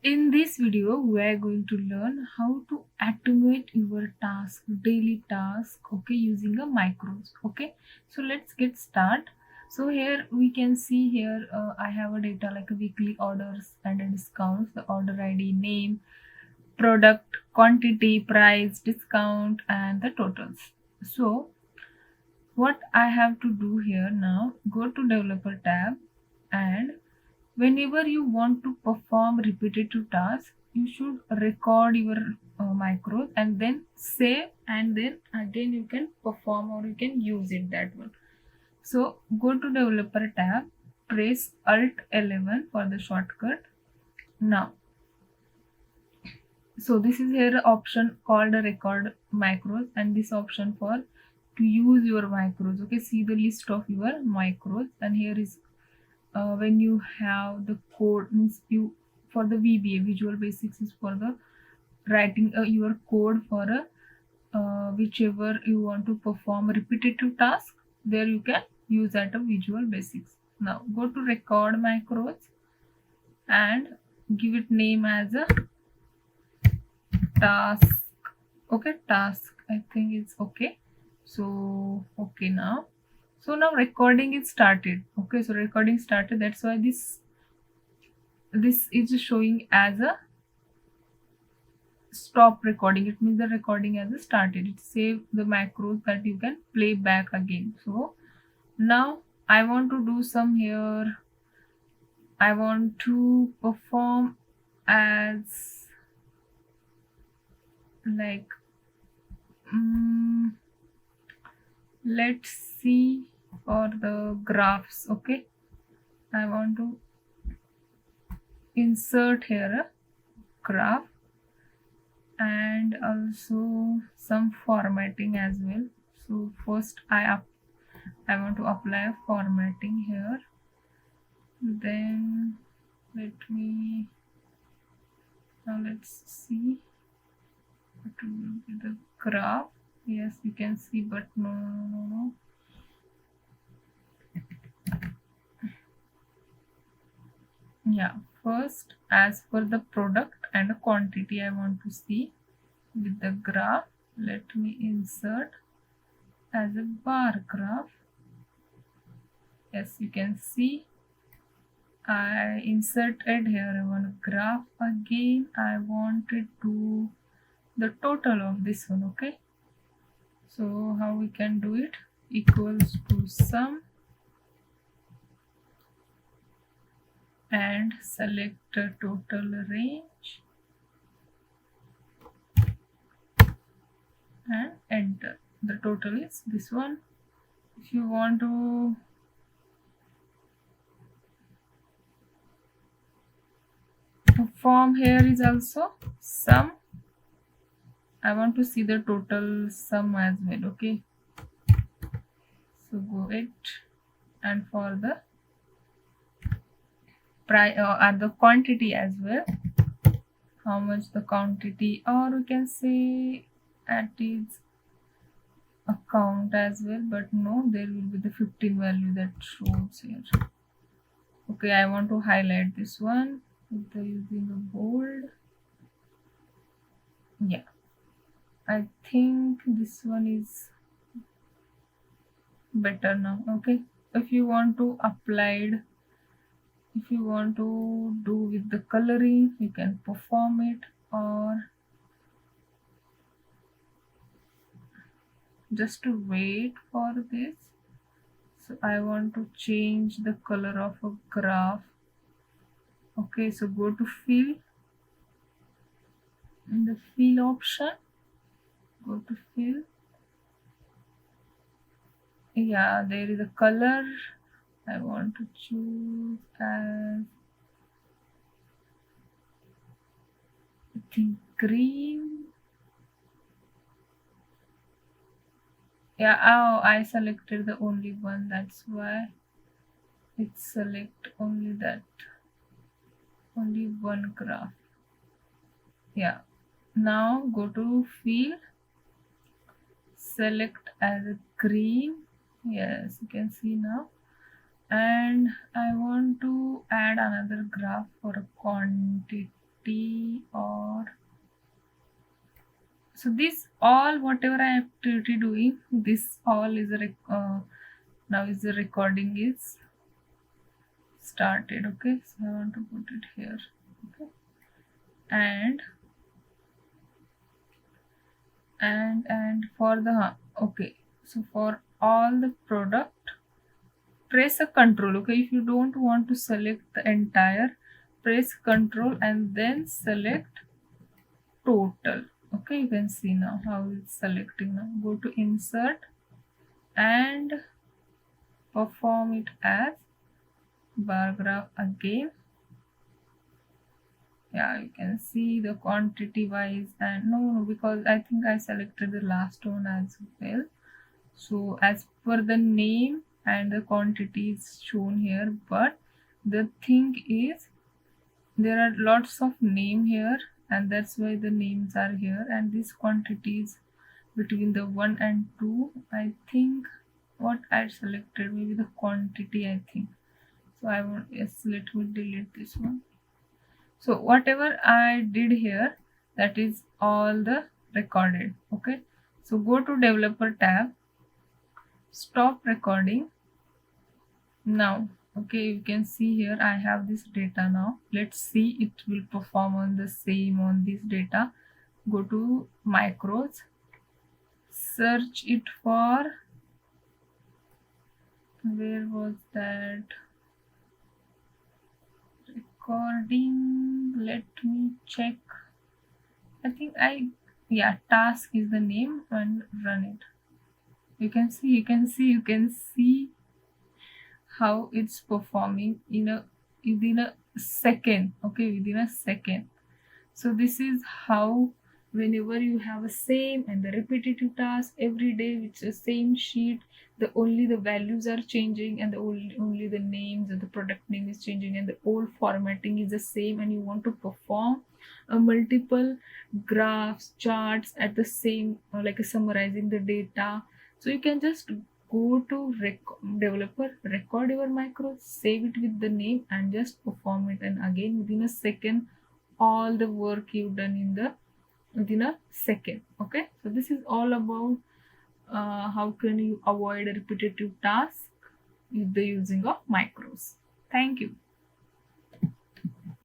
In this video, we are going to learn how to automate your task, daily task, okay, using a macros. Okay, so let's get start. So here we can see here I have a data like a weekly orders and a discounts, the order ID, name, product, quantity, price, discount, and the totals. So what I have to do here now, go to developer tab, and whenever you want to perform repetitive tasks, you should record your macros and then save, and then again you can perform or you can use it that one. So go to developer tab, press Alt 11 for the shortcut. Now, so this is here option called a record macros, and this option for to use your macros. Okay, see the list of your macros, and here is when you have the code, means you for the VBA Visual Basics is for the writing your code for a whichever you want to perform repetitive task, there you can use at a Visual Basics. Now go to record macros and give it name as a task. Okay, task, I think it's okay. So okay, now so now recording is started. Okay, so recording started, that's why this is showing as a stop recording. It means the recording has started. It save the macros that you can play back again. So now I want to do some here. I want to perform as like let's see for the graphs. Okay, I want to insert here a graph and also some formatting as well. So first I want to apply formatting here, then let's see what will be the graph. Yes, you can see, but no. Yeah, first as per the product and the quantity I want to see with the graph. Let me insert as a bar graph. Yes, you can see I inserted here one graph again. I wanted to the total of this one. Okay, so how we can do it? Equals to sum and select a total range and enter. The total is this one. If you want to perform, here is also sum. I want to see the total sum as well. Okay, so go it, and for the price and the quantity as well, how much the quantity, or we can say at its account as well, but no, there will be the 15 value that shows here. Okay, I want to highlight this one with the using a bold. Yeah, I think this one is better now. Okay, if you want to if you want to do with the coloring, you can perform it, or just to wait for this. So I want to change the color of a graph. Okay, so go to fill, in the fill option, go to fill. Yeah, there is a color. I want to choose as, I think, green. Yeah, oh, I selected the only one, that's why it select only that, only one graph. Yeah, now go to fill, select as a green. Yes, you can see now, and I want to add another graph for a quantity. quantity, or so this all whatever I am activity doing, this all is now is the recording is started. Okay, so I want to put it here. Okay, and for the okay, so for all the product, press a control. Okay, if you don't want to select the entire, press control and then select total. Okay, you can see now how it's selecting. Now go to insert and perform it as bar graph again. Yeah, you can see the quantity wise, and no, because I think I selected the last one as well. So as per the name and the quantity is shown here, but the thing is there are lots of name here, and that's why the names are here, and these quantities between the 1 and 2, I think what I selected maybe the quantity, I think. So I want, yes, let me delete this one. So whatever I did here, that is all the recorded. Okay, so go to developer tab, stop recording now. Okay, you can see here I have this data now. Let's see it will perform on the same on this data. Go to macros, search it for, where was that recording, let me check. I think yeah, task is the name, and run it. You can see how it's performing in a within a second. Okay, within a second. So this is how, whenever you have a same and the repetitive task every day with the same sheet, only the values are changing, and only the names of the product name is changing, and the old formatting is the same, and you want to perform multiple graphs, charts at the same, like summarizing the data. So you can just go to developer, record your macros, save it with the name, and just perform it, and again within a second all the work you've done within a second. Okay, so this is all about how can you avoid a repetitive task with the using of macros. Thank you.